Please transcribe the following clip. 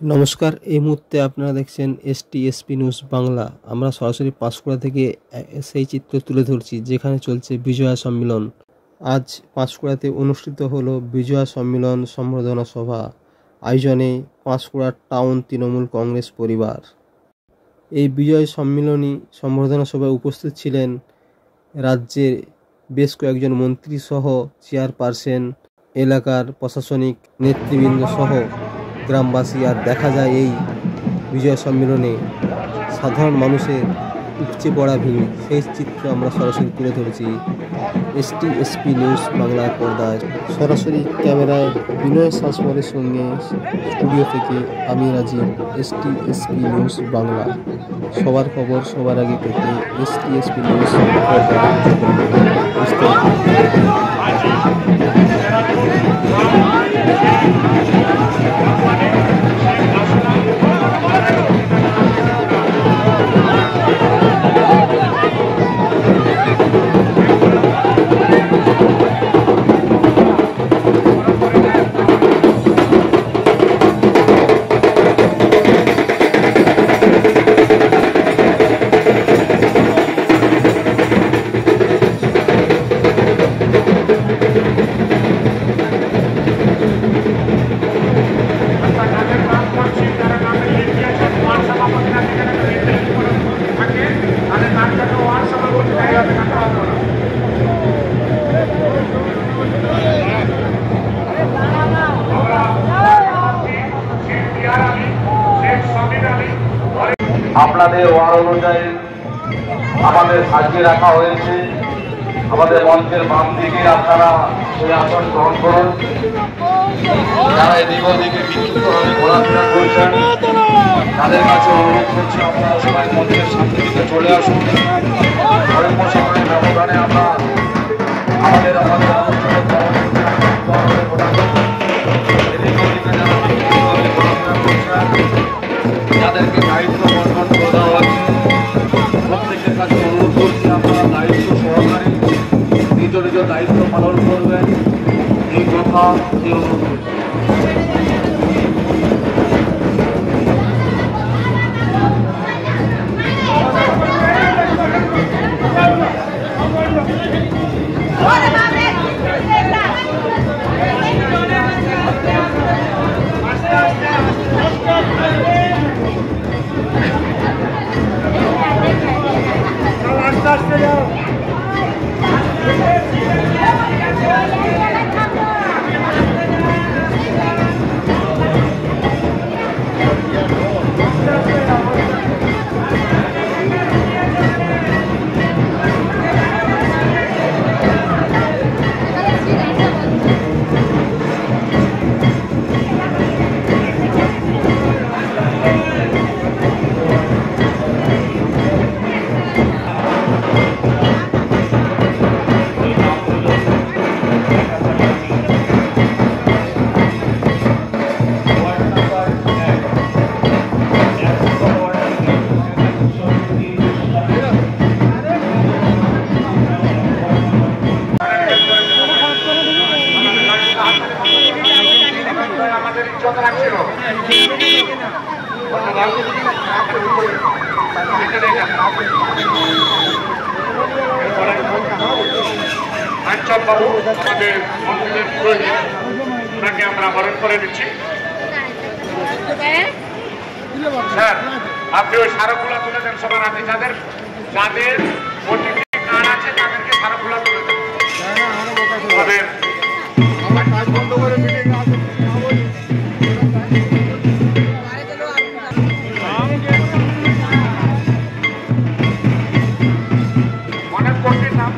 নমস্কার, এই মুহূর্তে আপনারা দেখছেন STSP নিউজ বাংলা। আমরা সরাসরি পাঁশকুড়া থেকে সেই চিত্র তুলে ধরছি যেখানে চলছে বিজয়া সম্মেলন। আজ পাঁশকুড়াতে অনুষ্ঠিত হলো বিজয়া সম্মেলন সম্বর্ধনা সভা, আয়োজনে পাঁশকুড়া টাউন তৃণমূল কংগ্রেস পরিবার। এই বিজয় সম্মেলনী সম্বর্ধনা সভায় উপস্থিত ছিলেন রাজ্যের বেশ কয়েকজন মন্ত্রী সহ চেয়ারপারসন, এলাকার প্রশাসনিক নেতৃবৃন্দ সহ গ্রামবাসী। আর দেখা যায় এই বিজয় সম্মেলনে সাধারণ মানুষের উপচে পড়া ভিড়, সেই চিত্র আমরা সরাসরি তুলে ধরেছি STSP নিউজ বাংলার পর্দায়। সরাসরি ক্যামেরায় বিনয় শাসমলের সঙ্গে স্টুডিও থেকে আমি রাজীব, STSP নিউজ বাংলা। সবার খবর সবার আগে পেতে STSP নিউজ পর্দা। আপনাদের ওয়ার্ড অনুযায়ী আমাদের সাজিয়ে রাখা হয়েছে। আমাদের মঞ্চের বাম দিকে আপনারা সেই আসন গ্রহণ করুন। যারা এদিক ওদিকে বিক্ষিপ্তভাবে ঘোরাফেরা করছেন তাদের কাছে অনুরোধ করছি আপনারা সবাই মঞ্চের সামনে দিকে চলে আসুন। অল্প সময়ের ব্যবধানে আমরা আমাদের যাদেরকে দায়িত্ব বন্টন করে দেওয়া হয়েছে প্রত্যেকের কাছে অনুরোধ করছি আপনারা দায়িত্ব সহকারে নিজ নিজ দায়িত্ব পালন করবেন, এই কথা এই অনুরোধ করছি। বাবু আমাদের মন্ত্রীদের পুরোহিত, ওনাকে আমরা বরণ করে দিচ্ছি। স্যার আপনি ওই স্মারকগুলো তুলে দেন সবার হাতে, যাদের যাদের ওটিপি কার্ড আছে তাদেরকে স্মারকগুলো তুলে দেন। আমাদের কাজ বন্ধ করে মিটিং অনেক কঠিন নাম